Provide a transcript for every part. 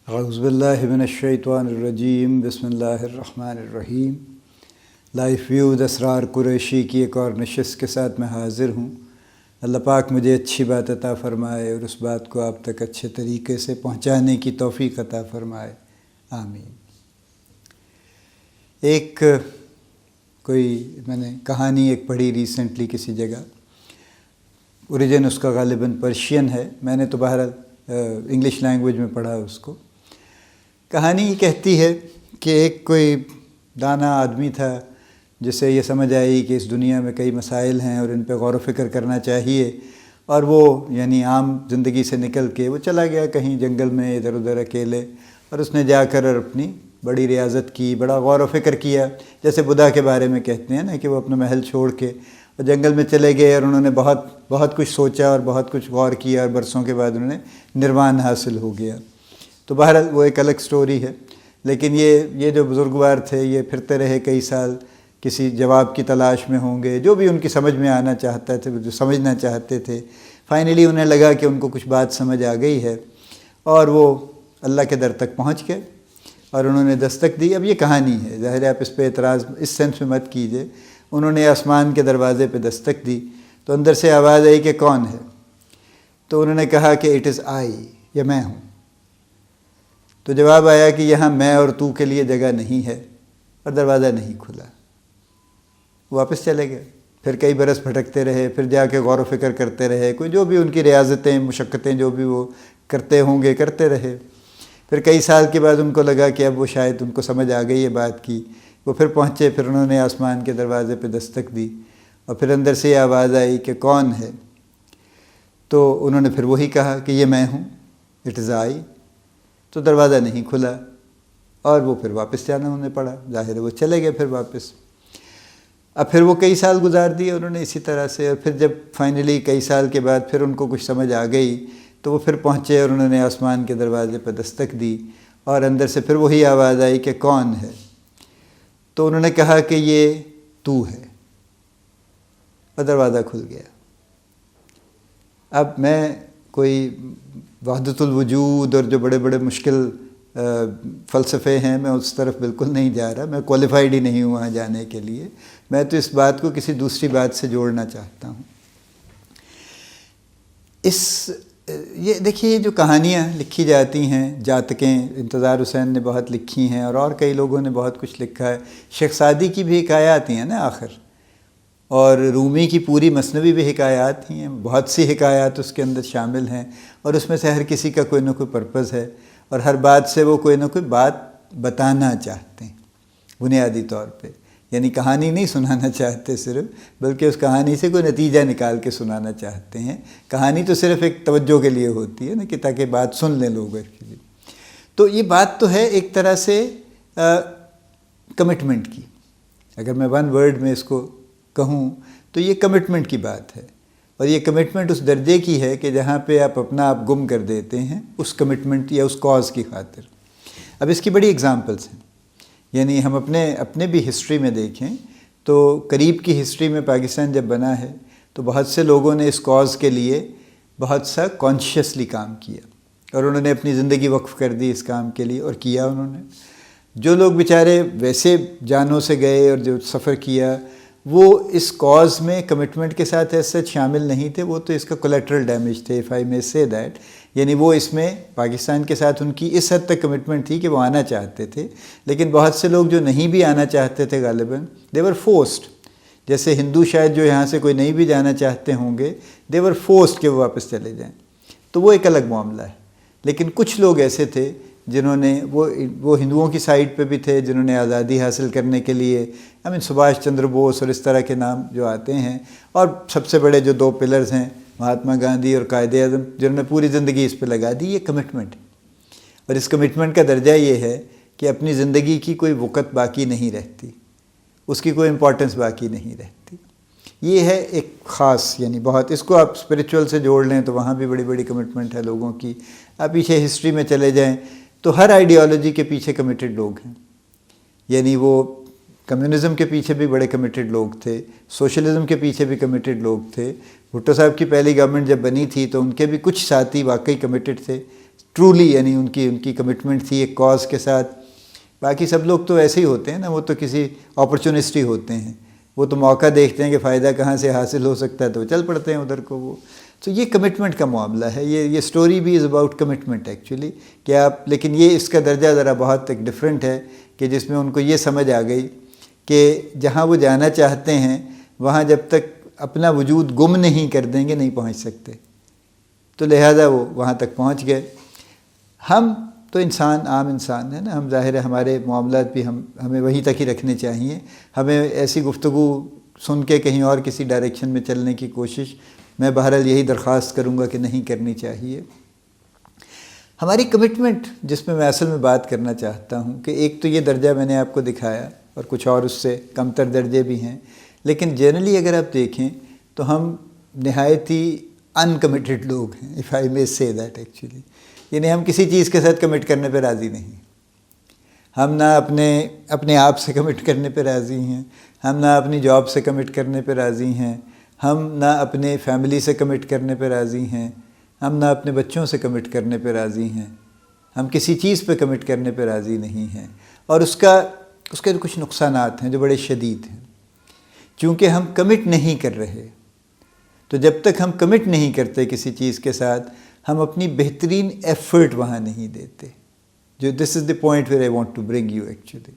اعوذ باللہ من الشیطان الرجیم، بسم اللہ الرحمن الرحیم۔ لائف ویو اسرار قریشی کی ایک اور نشست کے ساتھ میں حاضر ہوں۔ اللہ پاک مجھے اچھی بات عطا فرمائے اور اس بات کو آپ تک اچھے طریقے سے پہنچانے کی توفیق عطا فرمائے، آمین۔ میں نے کہانی ایک پڑھی ریسنٹلی کسی جگہ، اوریجن اس کا غالباً پرشین ہے، میں نے تو بہرحال انگلش لینگویج میں پڑھا اس کو۔ کہانی یہ کہتی ہے کہ ایک کوئی دانا آدمی تھا جسے یہ سمجھ آئی کہ اس دنیا میں کئی مسائل ہیں اور ان پہ غور و فکر کرنا چاہیے، اور وہ عام زندگی سے نکل کے وہ چلا گیا کہیں جنگل میں ادھر ادھر اکیلے، اور اس نے جا کر اپنی بڑی ریاضت کی، بڑا غور و فکر کیا، جیسے بدھا کے بارے میں کہتے ہیں نا کہ وہ اپنا محل چھوڑ کے اور جنگل میں چلے گئے اور انہوں نے بہت کچھ سوچا اور بہت کچھ غور کیا، اور برسوں کے بعد انہوں نے نروان حاصل ہو گیا۔ تو بہرحال وہ ایک الگ سٹوری ہے، لیکن یہ جو بزرگوار تھے یہ پھرتے رہے کئی سال، کسی جواب کی تلاش میں ہوں گے، جو بھی ان کی سمجھ میں آنا چاہتا تھے، جو سمجھنا چاہتے تھے۔ فائنلی انہیں لگا کہ ان کو کچھ بات سمجھ آ گئی ہے، اور وہ اللہ کے در تک پہنچ گئے اور انہوں نے دستک دی۔ اب یہ کہانی ہے، ظاہر ہے آپ اس پہ اعتراض اس سینس میں مت کیجئے۔ انہوں نے آسمان کے دروازے پہ دستک دی تو اندر سے آواز آئی کہ کون ہے؟ تو انہوں نے کہا کہ اٹ از آئی، یہ میں ہوں۔ تو جواب آیا کہ یہاں میں اور تو کے لیے جگہ نہیں ہے، اور دروازہ نہیں کھلا۔ واپس چلے گئے، پھر کئی برس بھٹکتے رہے، پھر جا کے غور و فکر کرتے رہے، کوئی جو بھی ان کی ریاضتیں مشقتیں جو بھی وہ کرتے ہوں گے کرتے رہے۔ پھر کئی سال کے بعد ان کو لگا کہ اب وہ شاید ان کو سمجھ آ گئی ہے بات کی، وہ پھر پہنچے، پھر انہوں نے آسمان کے دروازے پہ دستک دی، اور پھر اندر سے یہ آواز آئی کہ کون ہے؟ تو انہوں نے پھر وہی کہا کہ یہ میں ہوں، اٹ از آئی۔ تو دروازہ نہیں کھلا، اور وہ پھر واپس جانا انہیں پڑا، ظاہر ہے وہ چلے گئے پھر واپس۔ اب پھر وہ کئی سال گزار دیے انہوں نے اسی طرح سے، اور پھر جب فائنلی کئی سال کے بعد پھر ان کو کچھ سمجھ آ گئی تو وہ پھر پہنچے اور انہوں نے آسمان کے دروازے پہ دستک دی، اور اندر سے پھر وہی آواز آئی کہ کون ہے؟ تو انہوں نے کہا کہ یہ تو ہے، اور دروازہ کھل گیا۔ اب میں کوئی وحدت الوجود اور جو بڑے بڑے مشکل فلسفے ہیں میں اس طرف بالکل نہیں جا رہا، میں کوالیفائڈ ہی نہیں ہوں وہاں جانے کے لیے۔ میں تو اس بات کو کسی دوسری بات سے جوڑنا چاہتا ہوں۔ یہ دیکھیے، جو کہانیاں لکھی جاتی ہیں، جاتکیں انتظار حسین نے بہت لکھی ہیں، اور کئی لوگوں نے بہت کچھ لکھا ہے۔ شیخ سعدی کی بھی حکایات ہی ہیں نا آخر، اور رومی کی پوری مثنوی بھی حکایات ہی ہیں، بہت سی حکایات اس کے اندر شامل ہیں، اور اس میں سے ہر کسی کا کوئی نہ کوئی پرپز ہے، اور ہر بات سے وہ کوئی نہ کوئی بات بتانا چاہتے ہیں بنیادی طور پہ۔ یعنی کہانی نہیں سنانا چاہتے صرف، بلکہ اس کہانی سے کوئی نتیجہ نکال کے سنانا چاہتے ہیں۔ کہانی تو صرف ایک توجہ کے لیے ہوتی ہے نا، کہ تاکہ بات سن لیں لوگ۔ تو یہ بات تو ہے ایک طرح سے کمٹمنٹ کی، اگر میں ون ورڈ میں اس کو کہوں تو یہ کمٹمنٹ کی بات ہے، اور یہ کمٹمنٹ اس درجے کی ہے کہ جہاں پہ آپ اپنا آپ گم کر دیتے ہیں اس کمٹمنٹ یا اس کاز کی خاطر۔ اب اس کی بڑی اگزامپلس ہیں، یعنی ہم اپنے بھی ہسٹری میں دیکھیں تو قریب کی ہسٹری میں پاکستان جب بنا ہے تو بہت سے لوگوں نے اس کاز کے لیے بہت سا کانشیسلی کام کیا، اور انہوں نے اپنی زندگی وقف کر دی اس کام کے لیے، اور کیا انہوں نے۔ جو لوگ بیچارے ویسے جانوں سے گئے اور جو سفر کیا، وہ اس کاز میں کمٹمنٹ کے ساتھ ایسے شامل نہیں تھے، وہ تو اس کا کولیٹرل ڈیمیج تھے، اف آئی مے سے دیٹ۔ یعنی وہ اس میں پاکستان کے ساتھ ان کی اس حد تک کمٹمنٹ تھی کہ وہ آنا چاہتے تھے، لیکن بہت سے لوگ جو نہیں بھی آنا چاہتے تھے غالباً دے ور فورسڈ، جیسے ہندو شاید جو یہاں سے کوئی نہیں بھی جانا چاہتے ہوں گے، دے ور فورسڈ کہ وہ واپس چلے جائیں، تو وہ ایک الگ معاملہ ہے۔ لیکن کچھ لوگ ایسے تھے جنہوں نے وہ ہندوؤں کی سائڈ پہ بھی تھے، جنہوں نے آزادی حاصل کرنے کے لیے سبھاش چندر بوس اور اس طرح کے نام جو آتے ہیں، اور سب سے بڑے جو دو پلرز ہیں مہاتما گاندھی اور قائد اعظم، جنہوں نے پوری زندگی اس پہ لگا دی۔ یہ کمٹمنٹ ہے، اور اس کمٹمنٹ کا درجہ یہ ہے کہ اپنی زندگی کی کوئی وقت باقی نہیں رہتی، اس کی کوئی امپورٹنس باقی نہیں رہتی۔ یہ ہے ایک خاص، یعنی بہت، اس کو آپ اسپریچول سے جوڑ لیں تو وہاں بھی بڑی بڑی کمٹمنٹ ہے لوگوں کی۔ آپ پیچھے ہسٹری میں چلے جائیں تو ہر آئیڈیالوجی کے پیچھے کمیٹڈ لوگ ہیں، یعنی وہ کمیونزم کے پیچھے بھی بڑے کمیٹڈ لوگ تھے، سوشلزم کے پیچھے بھی کمیٹڈ لوگ تھے۔ بھٹو صاحب کی پہلی گورنمنٹ جب بنی تھی تو ان کے بھی کچھ ساتھی واقعی کمیٹڈ تھے، ٹرولی یعنی ان کی کمٹمنٹ تھی ایک کاز کے ساتھ. باقی سب لوگ تو ایسے ہی ہوتے ہیں نا, وہ تو کسی اپرچونسٹی ہوتے ہیں, وہ تو موقع دیکھتے ہیں کہ فائدہ کہاں سے حاصل ہو سکتا ہے تو چل پڑتے ہیں ادھر کو. وہ تو یہ کمٹمنٹ کا معاملہ ہے. یہ سٹوری بھی از اباؤٹ کمٹمنٹ ایکچولی کہ آپ, لیکن یہ اس کا درجہ ذرا بہت ایک ڈفرینٹ ہے کہ جس میں ان کو یہ سمجھ آ گئی کہ جہاں وہ جانا چاہتے ہیں وہاں جب تک اپنا وجود گم نہیں کر دیں گے نہیں پہنچ سکتے, تو لہٰذا وہ وہاں تک پہنچ گئے. ہم تو انسان, عام انسان ہے نا, ہم ظاہر ہے ہمارے معاملات بھی ہمیں وہیں تک ہی رکھنے چاہیے. ہمیں ایسی گفتگو سن کے کہیں اور کسی ڈائریکشن میں چلنے کی کوشش میں بہرحال یہی درخواست کروں گا کہ نہیں کرنی چاہیے. ہماری کمٹمنٹ جس میں اصل میں بات کرنا چاہتا ہوں کہ ایک تو یہ درجہ میں نے آپ کو دکھایا اور کچھ اور اس سے کم تر درجے بھی ہیں, لیکن جنرلی اگر آپ دیکھیں تو ہم نہایت ہی انکمیٹڈ لوگ ہیں, اف آئی مے سے دیٹ ایکچولی. یعنی ہم کسی چیز کے ساتھ کمٹ کرنے پہ راضی نہیں. ہم نہ اپنے آپ سے کمٹ کرنے پہ راضی ہیں, ہم نہ اپنی جاب سے کمٹ کرنے پہ راضی ہیں, ہم نہ اپنے فیملی سے کمٹ کرنے پہ راضی ہیں, ہم نہ اپنے بچوں سے کمٹ کرنے پہ راضی ہیں, ہم کسی چیز پہ کمٹ کرنے پہ راضی نہیں ہیں. اور اس کے کچھ نقصانات ہیں جو بڑے شدید ہیں. چونکہ ہم کمٹ نہیں کر رہے, تو جب تک ہم کمٹ نہیں کرتے کسی چیز کے ساتھ ہم اپنی بہترین ایفرٹ وہاں نہیں دیتے. جو this is the point where I want to bring you actually.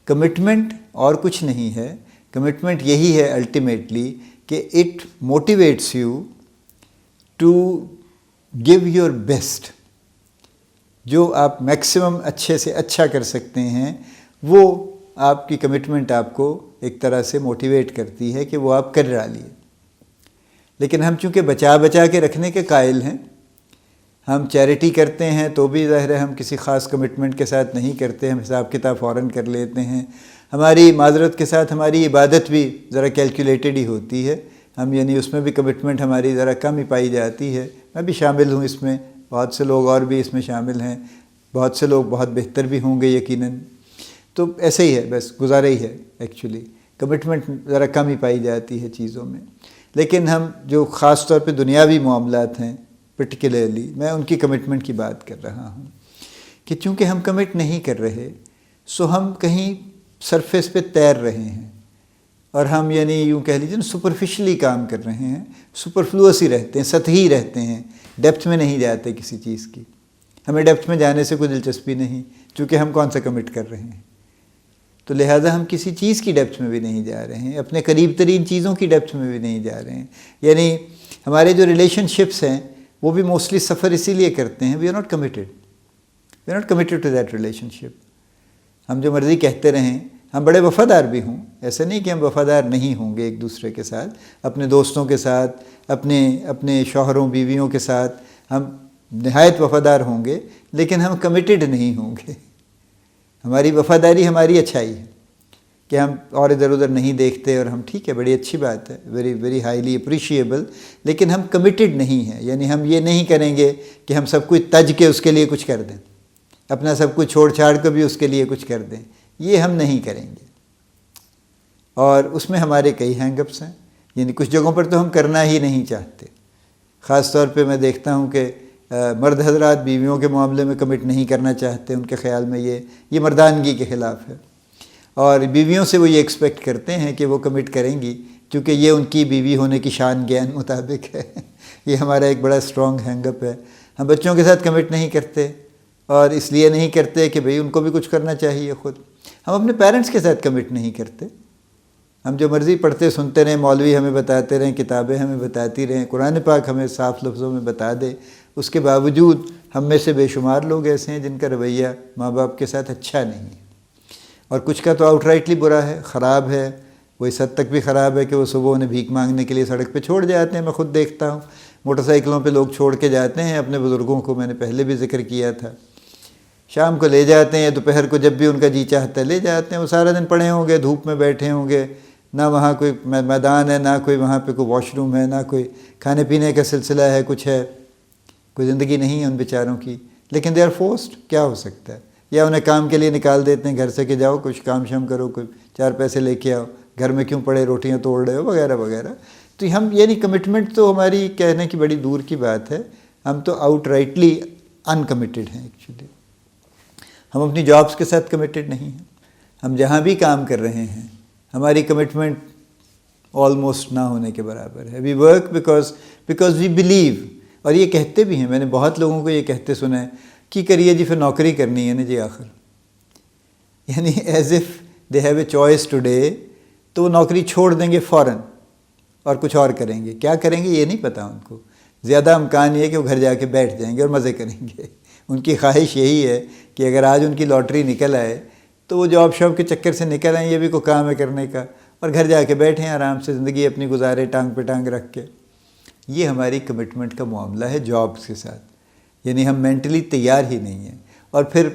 Commitment اور کچھ نہیں ہے. کمٹمنٹ یہی ہے الٹیمیٹلی کہ it motivates you to give your best. جو آپ میکسیمم اچھے سے اچھا کر سکتے ہیں وہ آپ کی کمٹمنٹ آپ کو ایک طرح سے موٹیویٹ کرتی ہے کہ وہ آپ کر ڈالیے. لیکن ہم چونکہ بچا کے رکھنے کے قائل ہیں, ہم چیریٹی کرتے ہیں تو بھی ظاہر ہے ہم کسی خاص کمٹمنٹ کے ساتھ نہیں کرتے, ہم حساب کتاب فوراً کر لیتے ہیں. ہماری معذرت کے ساتھ ہماری عبادت بھی ذرا کیلکولیٹڈ ہی ہوتی ہے. ہم یعنی اس میں بھی کمٹمنٹ ہماری ذرا کم ہی پائی جاتی ہے. میں بھی شامل ہوں اس میں, بہت سے لوگ اور بھی اس میں شامل ہیں, بہت سے لوگ بہت بہتر بھی ہوں گے یقیناً. تو ایسے ہی ہے, بس گزارا ہی ہے ایکچولی. کمٹمنٹ ذرا کم ہی پائی جاتی ہے چیزوں میں. لیکن ہم جو خاص طور پہ دنیاوی معاملات ہیں پرٹیکولرلی, میں ان کی کمٹمنٹ کی بات کر رہا ہوں کہ چونکہ ہم کمٹ نہیں کر رہے سو ہم کہیں سرفیس پہ تیر رہے ہیں, اور ہم یعنی یوں کہہ لیجیے نا سپرفیشلی کام کر رہے ہیں, سپرفلوس ہی رہتے ہیں, سطحی رہتے ہیں, ڈیپتھ میں نہیں جاتے کسی چیز کی. ہمیں ڈیپتھ میں جانے سے کوئی دلچسپی نہیں, چونکہ ہم کون سا کمٹ کر رہے ہیں. تو لہٰذا ہم کسی چیز کی ڈیپتھ میں بھی نہیں جا رہے ہیں, اپنے قریب ترین چیزوں کی ڈیپتھ میں بھی نہیں جا رہے ہیں. یعنی ہمارے جو ریلیشن شپس ہیں وہ بھی موسٹلی سفر اسی لیے کرتے ہیں, we are not committed to that relationship. ہم جو مرضی کہتے رہیں, ہم بڑے وفادار بھی ہوں, ایسا نہیں کہ ہم وفادار نہیں ہوں گے ایک دوسرے کے ساتھ, اپنے دوستوں کے ساتھ, اپنے شوہروں بیویوں کے ساتھ ہم نہایت وفادار ہوں گے, لیکن ہم کمیٹڈ نہیں ہوں گے. ہماری وفاداری ہماری اچھائی ہے کہ ہم اور ادھر ادھر نہیں دیکھتے, اور ہم ٹھیک ہے, بڑی اچھی بات ہے, ویری ویری ہائیلی اپریشیبل, لیکن ہم کمیٹڈ نہیں ہیں. یعنی ہم یہ نہیں کریں گے کہ ہم سب کچھ تج کے اس کے لیے کچھ کر دیں, اپنا سب کچھ چھوڑ چھاڑ کے بھی اس کے لیے کچھ کر دیں, یہ ہم نہیں کریں گے. اور اس میں ہمارے کئی ہینگ اپس ہیں. یعنی کچھ جگہوں پر تو ہم کرنا ہی نہیں چاہتے. خاص طور پہ میں دیکھتا ہوں کہ مرد حضرات بیویوں کے معاملے میں کمٹ نہیں کرنا چاہتے. ان کے خیال میں یہ مردانگی کے خلاف ہے, اور بیویوں سے وہ یہ ایکسپیکٹ کرتے ہیں کہ وہ کمٹ کریں گی کیونکہ یہ ان کی بیوی ہونے کی شان گیان مطابق ہے. یہ ہمارا ایک بڑا اسٹرانگ ہینگ اپ ہے. ہم بچوں کے ساتھ کمٹ نہیں کرتے, اور اس لیے نہیں کرتے کہ بھئی ان کو بھی کچھ کرنا چاہیے خود. ہم اپنے پیرنٹس کے ساتھ کمٹ نہیں کرتے. ہم جو مرضی پڑھتے سنتے رہیں, مولوی ہمیں بتاتے رہیں, کتابیں ہمیں بتاتی رہیں, قرآن پاک ہمیں صاف لفظوں میں بتا دے, اس کے باوجود ہم میں سے بے شمار لوگ ایسے ہیں جن کا رویہ ماں باپ کے ساتھ اچھا نہیں ہے, اور کچھ کا تو آؤٹ رائٹلی برا ہے, خراب ہے. وہ اس حد تک بھی خراب ہے کہ وہ صبح انہیں بھیک مانگنے کے لیے سڑک پہ چھوڑ جاتے ہیں. میں خود دیکھتا ہوں موٹر سائیکلوں پہ لوگ چھوڑ کے جاتے ہیں اپنے بزرگوں کو, میں نے پہلے بھی ذکر کیا تھا. شام کو لے جاتے ہیں, دوپہر کو جب بھی ان کا جی چاہتا ہے لے جاتے ہیں. وہ سارا دن پڑے ہوں گے, دھوپ میں بیٹھے ہوں گے, نہ وہاں کوئی میدان ہے, نہ کوئی وہاں پہ کوئی واش روم ہے, نہ کوئی کھانے پینے کا سلسلہ ہے, کچھ ہے, کوئی زندگی نہیں ہے ان بیچاروں کی. لیکن دے آر فورسڈ. کیا ہو سکتا ہے؟ یا انہیں کام کے لیے نکال دیتے ہیں گھر سے کہ جاؤ کچھ کام شام کرو, کوئی 4 پیسے لے کے آؤ, گھر میں کیوں پڑے روٹیاں توڑ رہے ہو, وغیرہ وغیرہ. تو ہم یعنی کمٹمنٹ تو ہماری کہنے کی بڑی دور کی بات ہے. ہم تو آؤٹ رائٹلی انکمیٹڈ ہیں ایکچولی. ہم اپنی جابس کے ساتھ کمیٹڈ نہیں ہیں. ہم جہاں بھی کام کر رہے ہیں ہماری کمٹمنٹ آلموسٹ نہ ہونے کے برابر ہے. We work because we believe. اور یہ کہتے بھی ہیں, میں نے بہت لوگوں کو یہ کہتے سنا ہے کہ کریے جی پھر نوکری کرنی ہے نا جی آخر. یعنی as if they have a choice today, تو وہ نوکری چھوڑ دیں گے فوراً اور کچھ اور کریں گے. کیا کریں گے یہ نہیں پتہ ان کو. زیادہ امکان یہ ہے کہ وہ گھر جا کے بیٹھ جائیں گے اور مزے کریں گے. ان کی خواہش یہی ہے کہ اگر آج ان کی لاٹری نکل آئے تو وہ جاب شاپ کے چکر سے نکل آئیں, یہ بھی کوئی کام ہے کرنے کا, اور گھر جا کے بیٹھیں آرام سے زندگی اپنی گزارے ٹانگ پہ ٹانگ رکھ کے. یہ ہماری کمٹمنٹ کا معاملہ ہے جابس کے ساتھ. یعنی ہم مینٹلی تیار ہی نہیں ہیں. اور پھر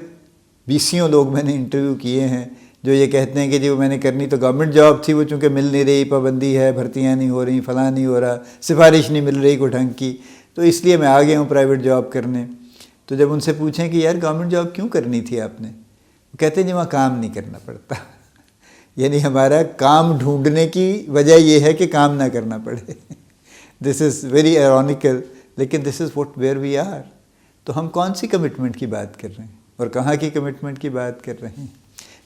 20 لوگ میں نے انٹرویو کیے ہیں جو یہ کہتے ہیں کہ جی وہ میں نے کرنی تو گورنمنٹ جاب تھی, وہ چونکہ مل نہیں رہی, پابندی ہے, بھرتیاں نہیں ہو رہی, فلاں نہیں ہو رہا, سفارش نہیں مل رہی کوئی ڈھنگ کی, تو اس لیے میں آ گیا ہوں پرائیویٹ جاب کرنے. تو جب ان سے پوچھیں کہ یار گورنمنٹ جاب کیوں کرنی تھی آپ نے, وہ کہتے ہیں جی وہاں کام نہیں کرنا پڑتا. یعنی ہمارا کام ڈھونڈنے کی وجہ یہ ہے کہ کام نہ کرنا پڑے. دس از ویری ایرونیکل, لیکن this is what where we are. تو ہم کون سی کمٹمنٹ کی بات کر رہے ہیں اور کہاں کی کمٹمنٹ کی بات کر رہے ہیں.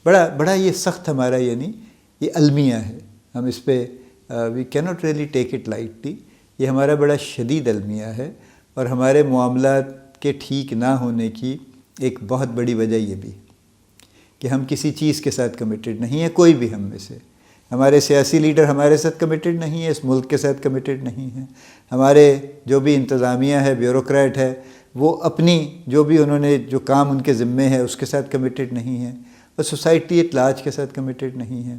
بڑا یہ سخت ہمارا یعنی یہ المیہ ہے. ہم اس پہ وی کی not really take it lightly. یہ ہمارا بڑا شدید المیہ ہے, اور ہمارے معاملات کے ٹھیک نہ ہونے کی ایک بہت بڑی وجہ یہ بھی کہ ہم کسی چیز کے ساتھ کمیٹڈ نہیں ہیں. کوئی بھی ہم میں سے, ہمارے سیاسی لیڈر ہمارے ساتھ کمیٹڈ نہیں ہیں, اس ملک کے ساتھ کمیٹڈ نہیں ہیں. ہمارے جو بھی انتظامیہ ہے, بیوروکریٹ ہے, وہ اپنی جو بھی انہوں نے جو کام ان کے ذمے ہے اس کے ساتھ کمیٹڈ نہیں ہیں, اور سوسائٹی ایٹ لارج کے ساتھ کمیٹڈ نہیں ہیں.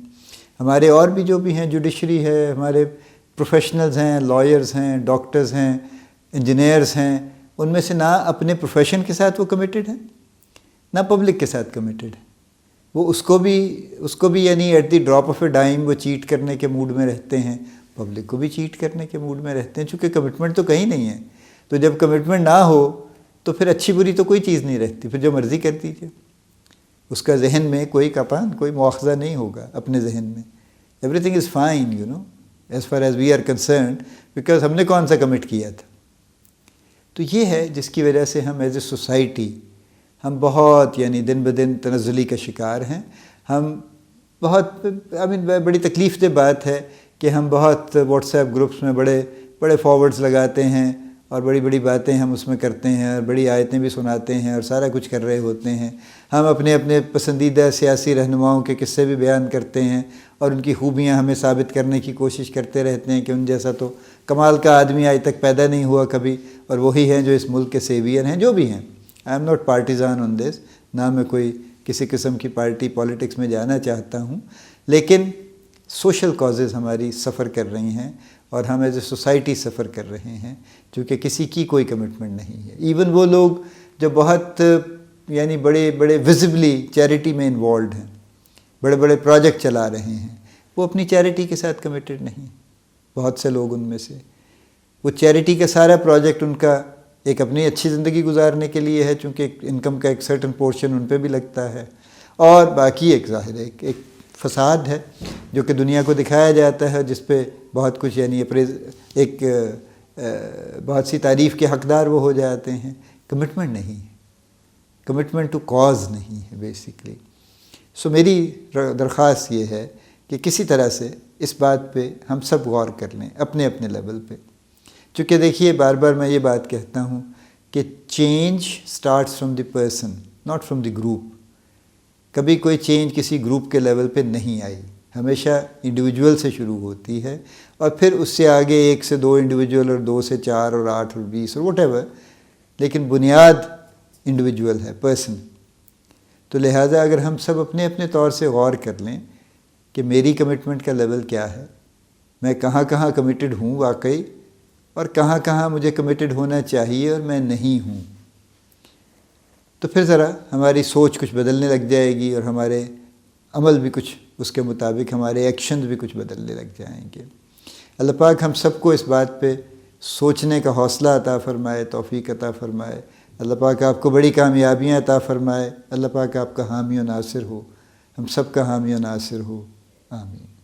ہمارے اور بھی جو بھی ہیں, جوڈیشری ہے, ہمارے پروفیشنلز ہیں, لائرز ہیں, ڈاکٹرز ہیں, انجینئرز ہیں, ان میں سے نہ اپنے پروفیشن کے ساتھ وہ کمیٹڈ ہیں نہ پبلک کے ساتھ کمیٹڈ ہیں. وہ اس کو بھی یعنی ایٹ دی ڈراپ آف اے ڈائم وہ چیٹ کرنے کے موڈ میں رہتے ہیں, پبلک کو بھی چیٹ کرنے کے موڈ میں رہتے ہیں, چونکہ کمٹمنٹ تو کہیں نہیں ہے. تو جب کمٹمنٹ نہ ہو تو پھر اچھی بری تو کوئی چیز نہیں رہتی, پھر جو مرضی کر دیجیے. اس کا ذہن میں کوئی مواخذہ نہیں ہوگا اپنے ذہن میں. Everything is fine as far as we are concerned, because ہم نے کون سا کمٹ کیا تھا. تو یہ ہے جس کی وجہ سے ہم ایز اے سوسائٹی ہم بہت یعنی دن بدن تنزلی کا شکار ہیں. ہم بہت بڑی تکلیف دہ بات ہے کہ ہم بہت واٹس ایپ گروپس میں بڑے فارورڈز لگاتے ہیں اور بڑی بڑی باتیں ہم اس میں کرتے ہیں اور بڑی آیتیں بھی سناتے ہیں اور سارا کچھ کر رہے ہوتے ہیں. ہم اپنے پسندیدہ سیاسی رہنماؤں کے قصے بھی بیان کرتے ہیں اور ان کی خوبیاں ہمیں ثابت کرنے کی کوشش کرتے رہتے ہیں کہ ان جیسا تو کمال کا آدمی آج تک پیدا نہیں ہوا کبھی, اور وہی ہیں جو اس ملک کے سیویئر ہیں جو بھی ہیں. آئی ایم ناٹ پارٹیزان آن دس, نہ میں کوئی کسی قسم کی پارٹی پالیٹکس میں جانا چاہتا ہوں, لیکن سوشل کازز ہماری سفر کر رہی ہیں اور ہم ایز اے سوسائٹی سفر کر رہے ہیں, چونکہ کسی کی کوئی کمٹمنٹ نہیں ہے. ایون وہ لوگ جو بہت یعنی بڑے ویزبلی چیریٹی میں انوالوڈ ہیں, بڑے پروجیکٹ چلا رہے ہیں, وہ اپنی چیریٹی کے ساتھ کمیٹڈ نہیں. بہت سے لوگ ان میں سے وہ چیریٹی کا سارا پروجیکٹ ان کا ایک اپنی اچھی زندگی گزارنے کے لیے ہے, چونکہ انکم کا ایک سرٹن پورشن ان پہ بھی لگتا ہے, اور باقی ایک ظاہر ہے ایک فساد ہے جو کہ دنیا کو دکھایا جاتا ہے, جس پہ بہت کچھ یعنی ایک بہت سی تعریف کے حقدار وہ ہو جاتے ہیں. کمٹمنٹ نہیں ہے, کمٹمنٹ ٹو کاز نہیں ہے بیسیکلی. سو میری درخواست یہ ہے کہ کسی طرح سے اس بات پہ ہم سب غور کر لیں اپنے لیول پہ. چونکہ دیکھیے بار بار میں یہ بات کہتا ہوں کہ change starts from the person, not from the group. کبھی کوئی چینج کسی گروپ کے لیول پہ نہیں آئی, ہمیشہ انڈیویجول سے شروع ہوتی ہے, اور پھر اس سے آگے 1 سے 2 انڈیویجول, اور 2 سے 4 اور 8 اور 20 اور واٹ ایور, لیکن بنیاد انڈیویجول ہے, پرسن. تو لہٰذا اگر ہم سب اپنے طور سے غور کر لیں کہ میری کمٹمنٹ کا لیول کیا ہے, میں کہاں کمیٹڈ ہوں واقعی, اور کہاں مجھے کمیٹڈ ہونا چاہیے اور میں نہیں ہوں, تو پھر ذرا ہماری سوچ کچھ بدلنے لگ جائے گی, اور ہمارے عمل بھی کچھ اس کے مطابق, ہمارے ایکشنز بھی کچھ بدلنے لگ جائیں گے. اللہ پاک ہم سب کو اس بات پہ سوچنے کا حوصلہ عطا فرمائے, توفیق عطا فرمائے. اللہ پاک آپ کو بڑی کامیابیاں عطا فرمائے. اللہ پاک آپ کا حامی و ناصر ہو, ہم سب کا حامی و ناصر ہو. آمین.